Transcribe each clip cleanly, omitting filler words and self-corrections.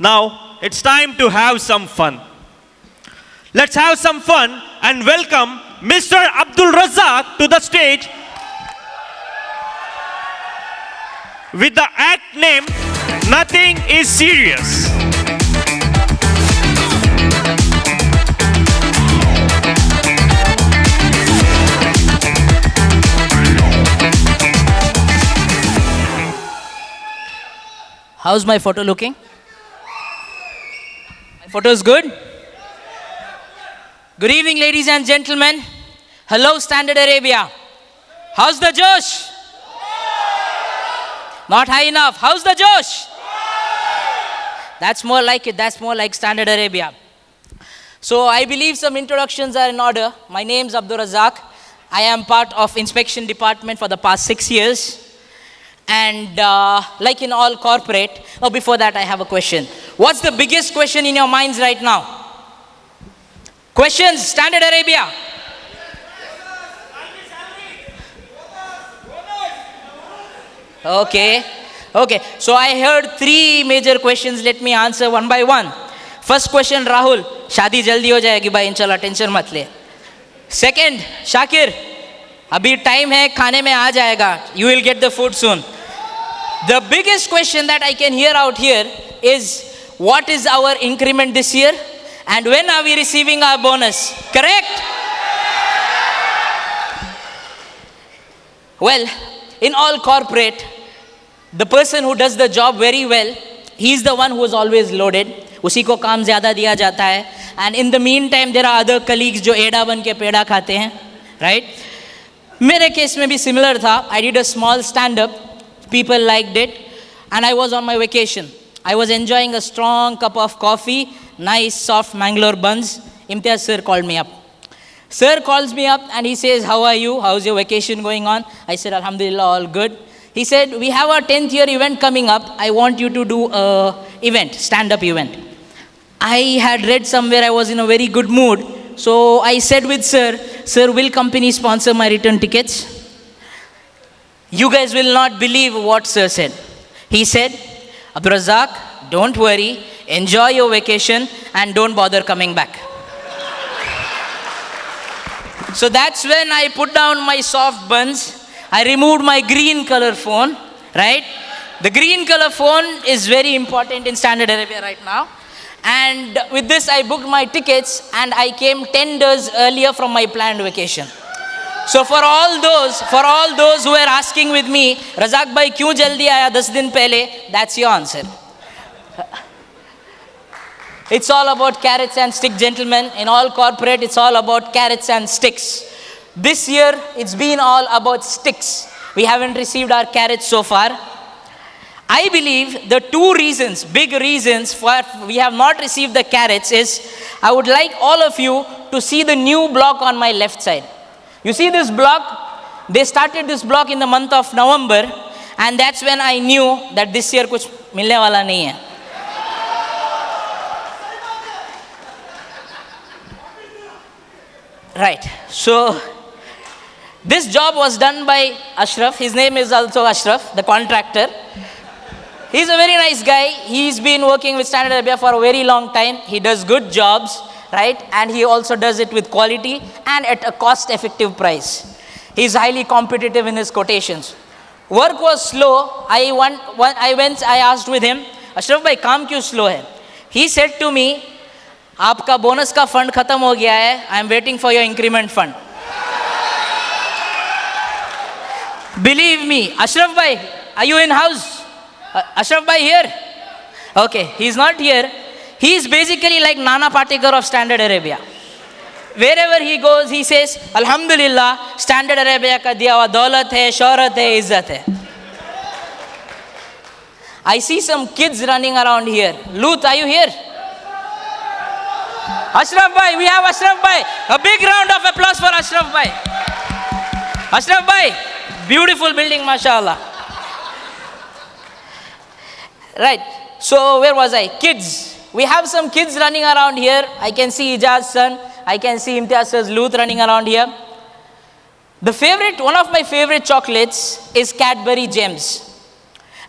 Now, it's time to have some fun. Let's have some fun and welcome Mr. Abdul Razak to the stage with the act name Nothing is Serious. How's my photo looking? My photo is good? Good evening, ladies and gentlemen. Hello, Standard Arabia. How's the Josh? Not high enough. How's the Josh? That's more like it. That's more like Standard Arabia. So I believe some introductions are in order. My name's Abdul Razak. I am part of inspection department for the past 6 years. And like in all corporate, before that I have a question. What's the biggest question in your minds right now? Questions, Standard Arabia. Okay. So I heard 3 major questions. Let me answer one by one. First question, Rahul. शादी जल्दी हो जाएगी भाई इंशाल्लाह, tension मत ले. Second, Shakir. अभी time है, खाने में आ जाएगा. You will get the food soon. The biggest question that I can hear out here is, what is our increment this year? And when are we receiving our bonus? Correct? Well, in all corporate, the person who does the job very well, he's the one who is always loaded. उसी को काम ज़्यादा दिया जाता है. And in the meantime, there are other colleagues जो एड़ा बन के पेड़ा खाते हैं, right? मेरे केस में भी similar था. I did a small stand-up. People liked it. And I was on my vacation. I was enjoying a strong cup of coffee, nice soft Mangalore buns. Imtiaz sir called me up. Sir calls me up and he says, how are you? How's your vacation going on? I said, Alhamdulillah, all good. He said, we have our 10th year event coming up. I want you to do a event, stand-up event. I had read somewhere I was in a very good mood. So I said with sir, will company sponsor my return tickets? You guys will not believe what sir said. He said, Abdul Razak, don't worry, enjoy your vacation and don't bother coming back. So that's when I put down my soft buns. I removed my green color phone, right? The green color phone is very important in Standard Arabia right now. And with this, I booked my tickets and I came 10 days earlier from my planned vacation. So for all those who are asking with me, Razak bhai kyun jaldi aaya 10 din pehle, that's your answer. It's all about carrots and sticks, gentlemen. In all corporate, it's all about carrots and sticks. This year, it's been all about sticks. We haven't received our carrots so far. I believe the 2 reasons, big reasons for we have not received the carrots is, I would like all of you to see the new block on my left side. You see this block? They started this block in the month of November, and that's when I knew that this year kuch milne wala nahi hai. Right. So this job was done by Ashraf. His name is also Ashraf, the contractor. He's a very nice guy. He's been working with Standard Arabia for a very long time. He does good jobs, right? And he also does it with quality and at a cost-effective price. He's highly competitive in his quotations. Work was slow. I asked with him, Ashraf bhai, काम क्यों slow है? He said to me, आपका bonus का fund खत्म हो गया है. I am waiting for your increment fund. Believe me, Ashraf bhai, are you in house? Ashraf bhai here? Okay, he's not here. He's basically like Nana Patekar of Standard Arabia. Wherever he goes, he says, Alhamdulillah, Standard Arabia ka diya hua daulat hai, shohrat hai, izzat hai. I see some kids running around here. Lut, are you here? Ashraf bhai, we have Ashraf bhai. A big round of applause for Ashraf bhai. Ashraf bhai, beautiful building, mashallah. Right, so where was I? Kids. We have some kids running around here. I can see Ijaz's son. I can see Imtiaz's Luth running around here. One of my favorite chocolates is Cadbury Gems.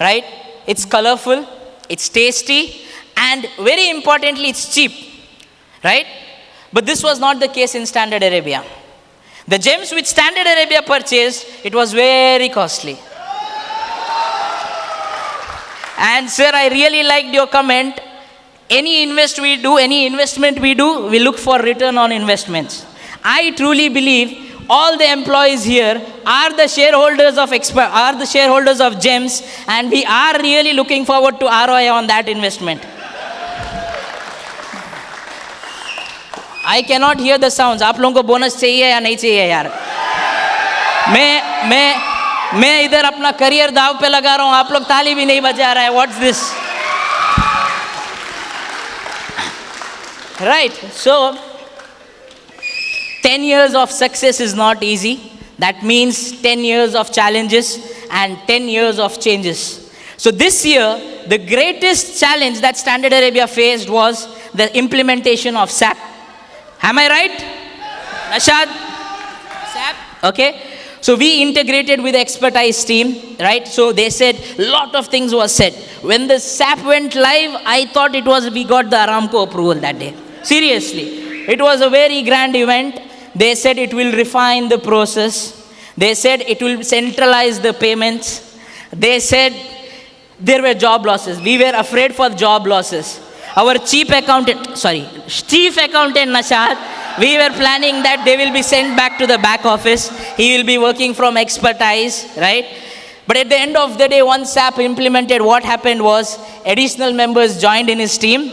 Right? It's colorful, it's tasty, And very importantly, it's cheap, right? But this was not the case in Standard Arabia. The gems which Standard Arabia purchased, it was very costly. And sir, I really liked your comment. Any investment we do, we look for return on investments. I truly believe all the employees here are the shareholders of gems, and we are really looking forward to ROI on that investment. I cannot hear the sounds. आप लोगों को bonus चाहिए या नहीं चाहिए यार? मैं इधर अपना करियर दाव पे लगा रहा हूँ, आप लोग ताली भी नहीं बजा रहा है. What's this? Right. So 10 years of success is not easy. That means 10 years of challenges and 10 years of changes. So this year, the greatest challenge that Standard Arabia faced was the implementation of SAP. Am I right? Rashad? SAP? Okay. So we integrated with the expertise team, right? So they said, lot of things were said. When the SAP went live, I thought we got the Aramco approval that day. Seriously. It was a very grand event. They said it will refine the process. They said it will centralize the payments. They said there were job losses. We were afraid for job losses. Our chief accountant Nashad, we were planning that they will be sent back to the back office. He will be working from expertise, right? But at the end of the day, once SAP implemented, what happened was additional members joined in his team.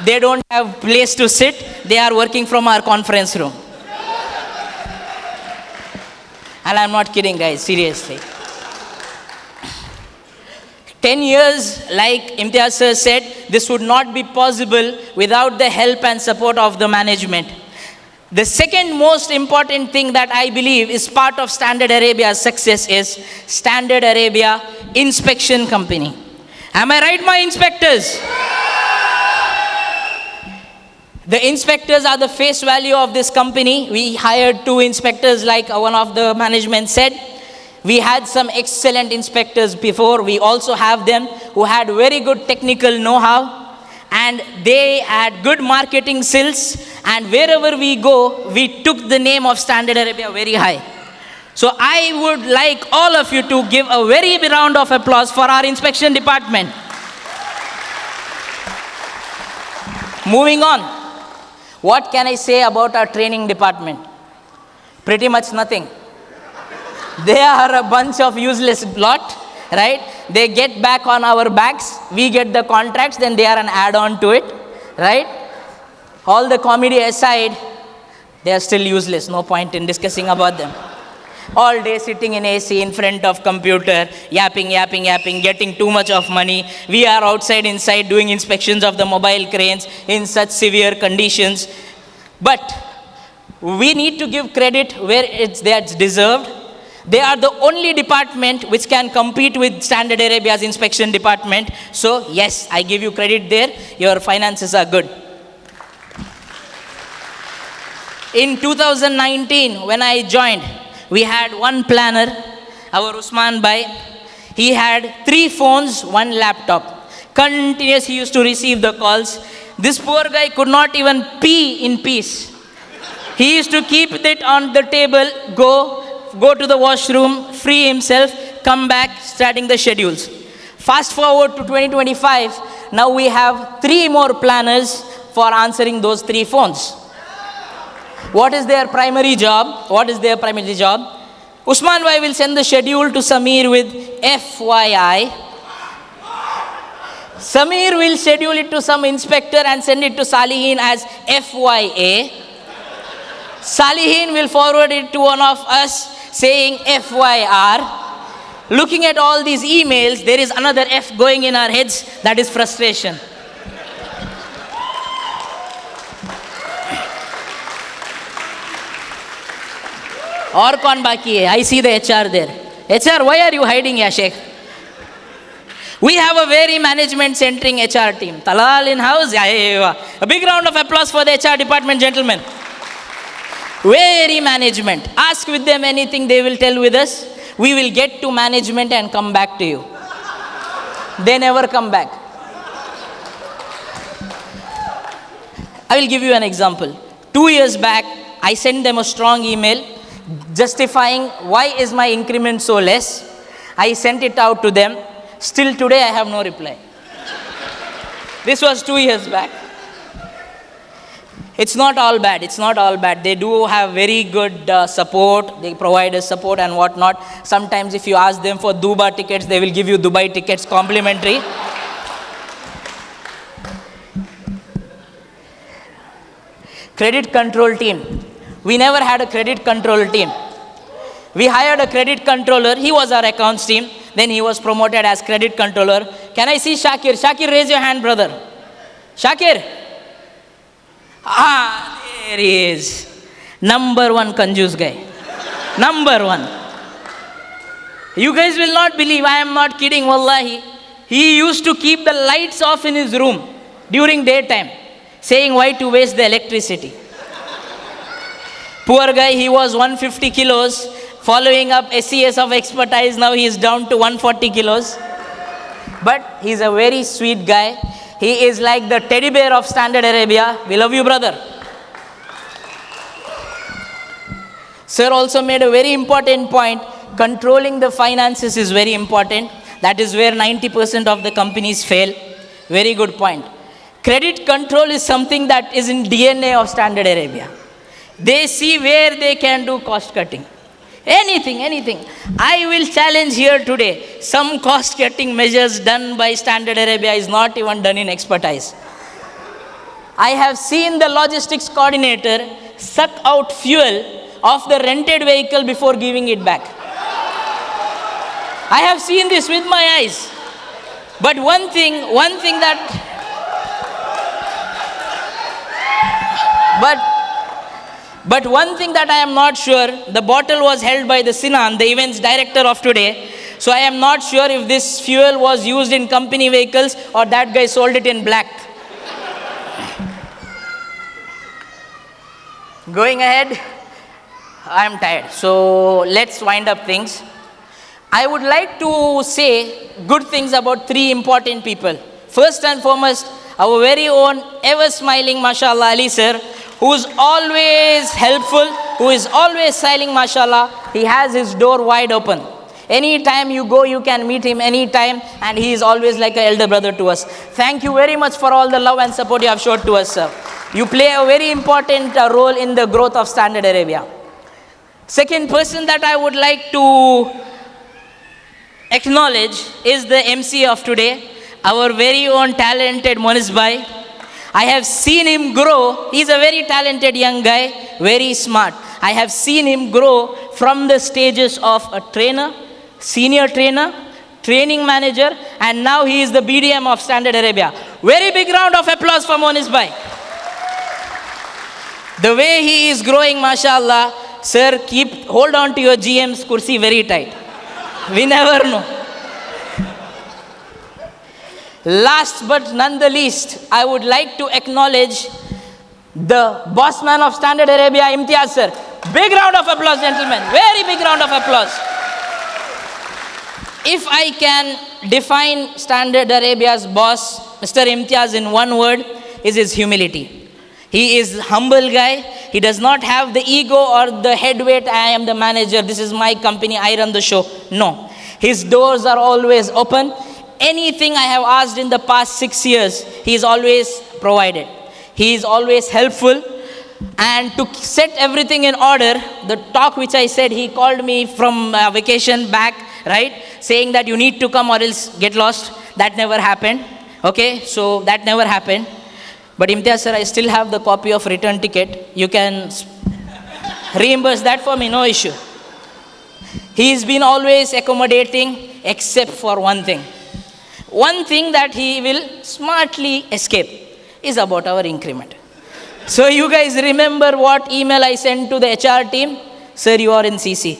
They don't have place to sit. They are working from our conference room. And I'm not kidding, guys, seriously. 10 years, like Imtiaz sir said, this would not be possible without the help and support of the management. The second most important thing that I believe is part of Standard Arabia's success is Standard Arabia Inspection Company. Am I right, my inspectors? The inspectors are the face value of this company. We hired 2 inspectors, like one of the management said. We had some excellent inspectors before. We also have them who had very good technical know-how, and they had good marketing skills, and wherever we go, we took the name of Standard Arabia very high. So I would like all of you to give a very big round of applause for our inspection department. Moving on. What can I say about our training department? Pretty much nothing. They are a bunch of useless lot, right? They get back on our backs. We get the contracts, then they are an add-on to it, right? All the comedy aside, they are still useless. No point in discussing about them. All day sitting in AC in front of computer, yapping, getting too much of money. We are inside doing inspections of the mobile cranes in such severe conditions. But we need to give credit where that's deserved. They are the only department which can compete with Standard Arabia's inspection department. So yes, I give you credit there. Your finances are good. In 2019, when I joined, we had one planner, our Usman Bhai. He had 3 phones, 1 laptop. Continuous, he used to receive the calls. This poor guy could not even pee in peace. He used to keep it on the table, go to the washroom, free himself, come back, starting the schedules. Fast forward to 2025, now we have 3 more planners for answering those 3 phones. What is their primary job? Usman Bhai will send the schedule to Samir with FYI. Samir will schedule it to some inspector and send it to Salihin as FYA. Salihin will forward it to one of us saying FYR. Looking at all these emails, there is another F going in our heads, that is frustration. और कौन बाकी है? I see the HR there. HR, why are you hiding, ya Sheikh? We have a very management-centering HR team. Talal in house. Yeah. A big round of applause for the HR department, gentlemen. Very management. Ask with them anything, they will tell with us. We will get to management and come back to you. They never come back. I will give you an example. 2 years back, I sent them a strong email justifying why is my increment so less. I sent it out to them. Still today, I have no reply. This was 2 years back. It's not all bad. It's not all bad. They do have very good support. They provide us support and whatnot. Sometimes if you ask them for Dubai tickets, they will give you Dubai tickets complimentary. Credit control team. We never had a credit control team. We hired a credit controller. He was our accounts team. Then he was promoted as credit controller. Can I see Shakir? Shakir, raise your hand, brother. Shakir. There he is. Number one Kanjus guy. Number one. You guys will not believe, I am not kidding, wallahi. He used to keep the lights off in his room during daytime, saying why to waste the electricity. Poor guy, he was 150 kilos, following up SES of expertise, now he is down to 140 kilos. But he's a very sweet guy. He is like the teddy bear of Standard Arabia. We love you, brother. Sir also made a very important point. Controlling the finances is very important. That is where 90% of the companies fail. Very good point. Credit control is something that is in DNA of Standard Arabia. They see where they can do cost cutting. Anything. I will challenge here today. Some cost cutting measures done by Standard Arabia is not even done in expertise. I have seen the logistics coordinator suck out fuel of the rented vehicle before giving it back. I have seen this with my eyes. But one thing that But one thing that I am not sure, the bottle was held by the Sinan, the events director of today. So I am not sure if this fuel was used in company vehicles or that guy sold it in black. Going ahead, I am tired. So let's wind up things. I would like to say good things about three important people. First and foremost, our very own ever smiling, mashallah, Ali sir, who is always helpful, who is always smiling, mashallah. He has his door wide open. Anytime you go, you can meet him anytime, and he is always like an elder brother to us. Thank you very much for all the love and support you have showed to us, sir. You play a very important role in the growth of Standard Arabia. Second person that I would like to acknowledge is the MC of today, our very own talented Monis Bhai. I have seen him grow. He's a very talented young guy, very smart. I have seen him grow from the stages of a trainer, senior trainer, training manager, and now he is the BDM of Standard Arabia. Very big round of applause for Monis Bhai. The way he is growing, mashallah, sir, hold on to your GM's kursi very tight. We never know. Last but none the least, I would like to acknowledge the boss man of Standard Arabia, Imtiaz sir. Big round of applause, gentlemen. Very big round of applause. If I can define Standard Arabia's boss, Mr. Imtiaz, in one word, is his humility. He is a humble guy. He does not have the ego or the head weight, I am the manager, this is my company, I run the show. No. His doors are always open. Anything I have asked in the past 6 years, he is always provided. He is always helpful. And to set everything in order, the talk which I said, he called me from vacation back, right? Saying that you need to come or else get lost. That never happened. Okay, so that never happened. But Imtiaz sir, I still have the copy of return ticket. You can reimburse that for me, no issue. He's been always accommodating except for one thing. One thing that he will smartly escape is about our increment. So you guys remember what email I sent to the HR team? Sir, you are in CC.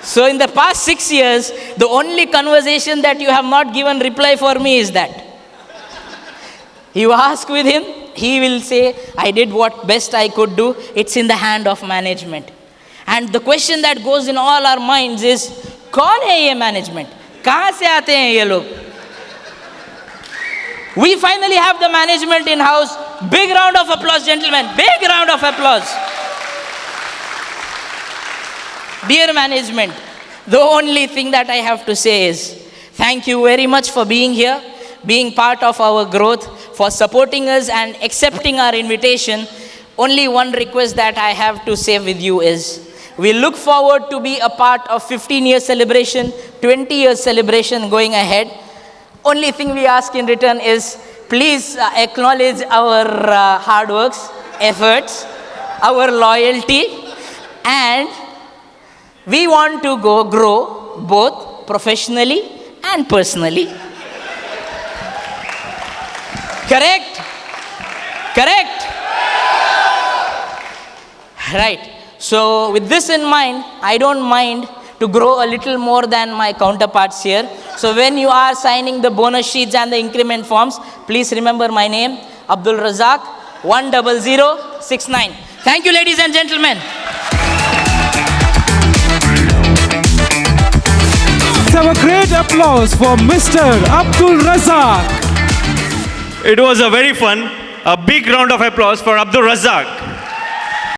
So in the past 6 years, the only conversation that you have not given reply for me is that. You ask with him, he will say, I did what best I could do. It's in the hand of management. And the question that goes in all our minds is, कौन है ये management? कहाँ से आते हैं ये लोग? We finally have the management in house. Big round of applause, gentlemen. Big round of applause. Dear management, the only thing that I have to say is thank you very much for being here, being part of our growth, for supporting us and accepting our invitation. Only one request that I have to say with you is we look forward to be a part of 15-year celebration, 20-year celebration going ahead. Only thing we ask in return is please acknowledge our hard works, efforts, our loyalty, and we want to grow both professionally and personally. Correct? Correct? Right. So with this in mind, I don't mind to grow a little more than my counterparts here. So when you are signing the bonus sheets and the increment forms, please remember my name, Abdul Razak, 10069. Thank you, ladies and gentlemen. Let's have a great applause for Mr. Abdul Razak. It was a very fun. A big round of applause for Abdul Razak.